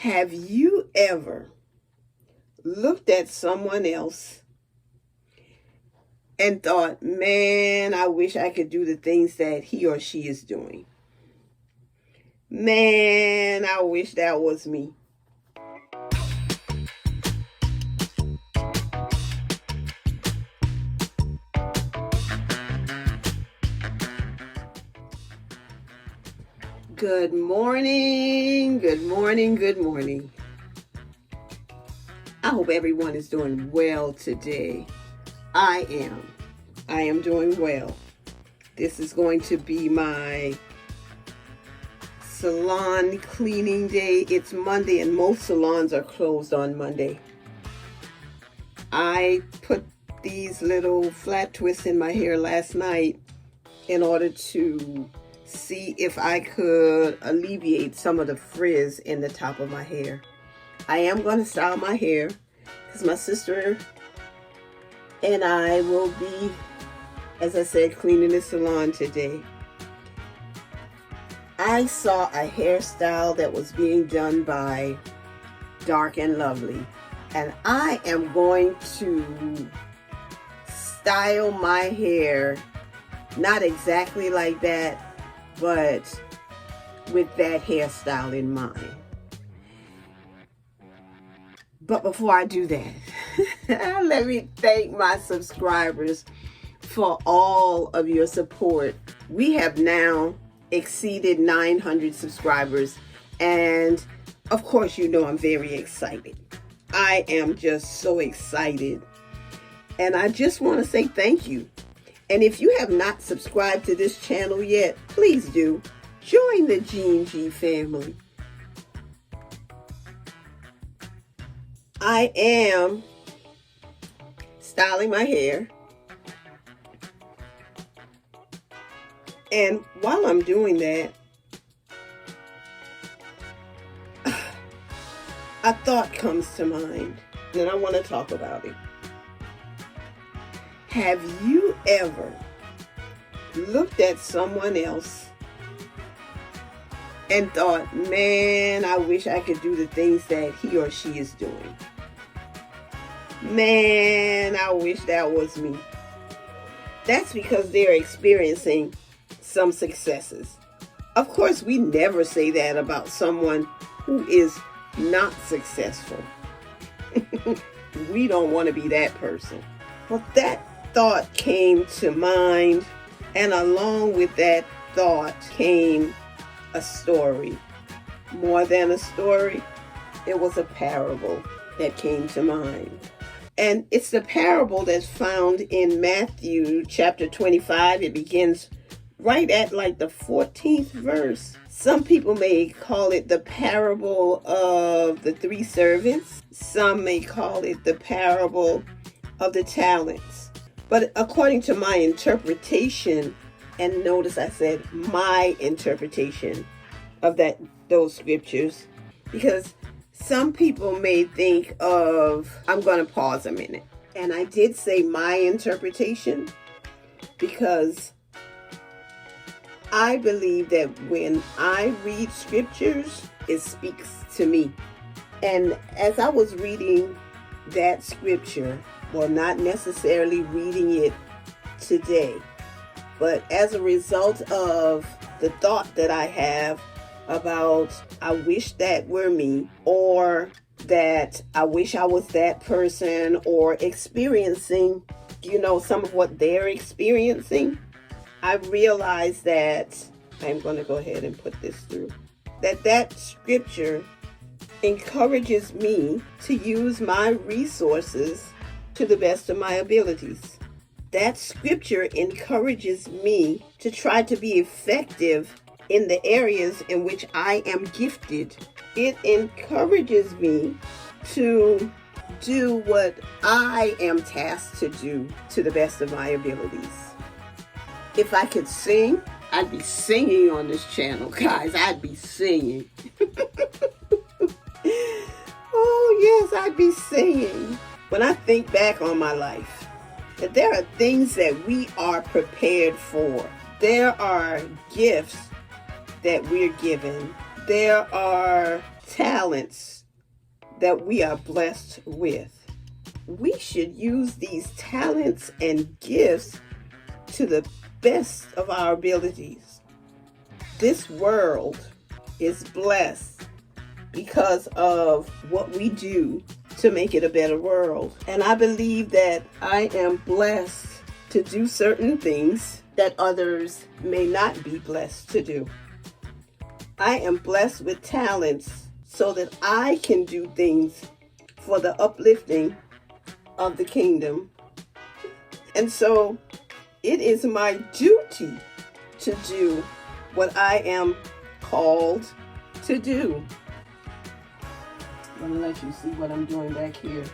Have you ever looked at someone else and thought, man, I wish I could do the things that he or she is doing? Man, I wish that was me. Good morning, good morning, good morning. I hope everyone is doing well today. I am doing well. This is going to be my salon cleaning day. It's Monday and most salons are closed on Monday. I put these little flat twists in my hair last night in order to see if I could alleviate some of the frizz in the top of my hair. I am going to style my hair because my sister and I will be, as I said, cleaning the salon today. I saw a hairstyle that was being done by Dark and Lovely, and I am going to style my hair not exactly like that, but with that hairstyle in mind. But before I do that, let me thank my subscribers for all of your support. We have now exceeded 900 subscribers, and of course, you know I'm very excited. I am just so excited, and I just want to say thank you. And if you have not subscribed to this channel yet, please do. Join the G&G family. I am styling my hair. And while I'm doing that, a thought comes to mind, and I want to talk about it. Have you ever looked at someone else and thought, man, I wish I could do the things that he or she is doing? Man, I wish that was me. That's because they're experiencing some successes. Of course, we never say that about someone who is not successful. We don't want to be that person. Well, that thought came to mind, and along with that thought came a story. More than a story, it was a parable that came to mind. And it's the parable that's found in Matthew chapter 25. It begins right at like the 14th verse. Some people may call it the parable of the three servants. Some may call it the parable of the talents. But according to my interpretation, and notice I said my interpretation of those scriptures, because some people may think of, I'm going to pause a minute. And I did say my interpretation because I believe that when I read scriptures, it speaks to me. And as I was reading that scripture, well, not necessarily reading it today, but as a result of the thought that I have about, I wish that were me, or that I wish I was that person, or experiencing, some of what they're experiencing, I realized that, I'm going to go ahead and put this through, that scripture encourages me to use my resources to the best of my abilities. That scripture encourages me to try to be effective in the areas in which I am gifted. It encourages me to do what I am tasked to do to the best of my abilities. If I could sing, I'd be singing on this channel, guys. I'd be singing. Oh, yes, I'd be singing. When I think back on my life, that there are things that we are prepared for. There are gifts that we're given. there are talents that we are blessed with. We should use these talents and gifts to the best of our abilities. This world is blessed because of what we do to make it a better world. And I believe that I am blessed to do certain things that others may not be blessed to do. I am blessed with talents so that I can do things for the uplifting of the kingdom. And so it is my duty to do what I am called to do. I'm going to let you see what I'm doing back here.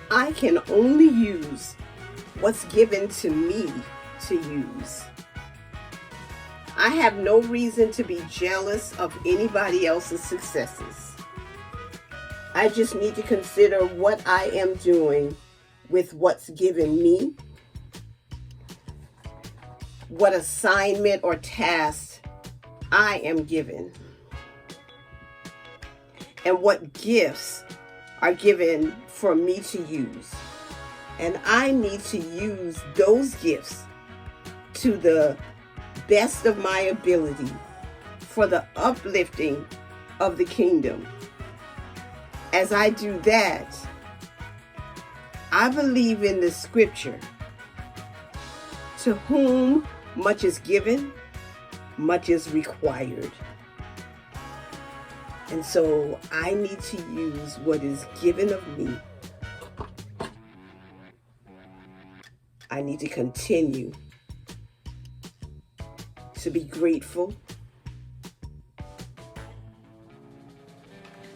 I can only use what's given to me to use. I have no reason to be jealous of anybody else's successes. I just need to consider what I am doing with what's given me, what assignment or task I am given, and what gifts are given for me to use. And I need to use those gifts to the best of my ability for the uplifting of the kingdom. As I do that, I believe in the scripture, to whom much is given, much is required. And so I need to use what is given of me. I need to continue to be grateful,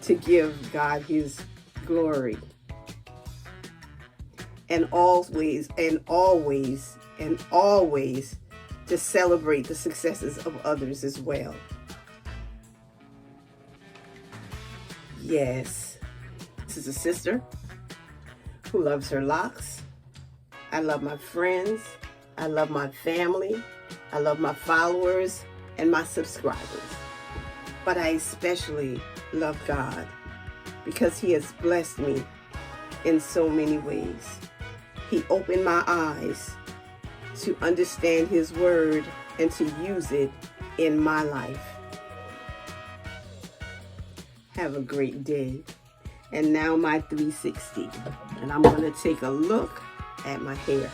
to give God His glory, and always to celebrate the successes of others as well. Yes, this is a sister who loves her locks. I love my friends. I love my family. I love my followers and my subscribers. But I especially love God because He has blessed me in so many ways. He opened my eyes to understand His word and to use it in my life. Have a great day. And now my 360. And I'm going to take a look at my hair.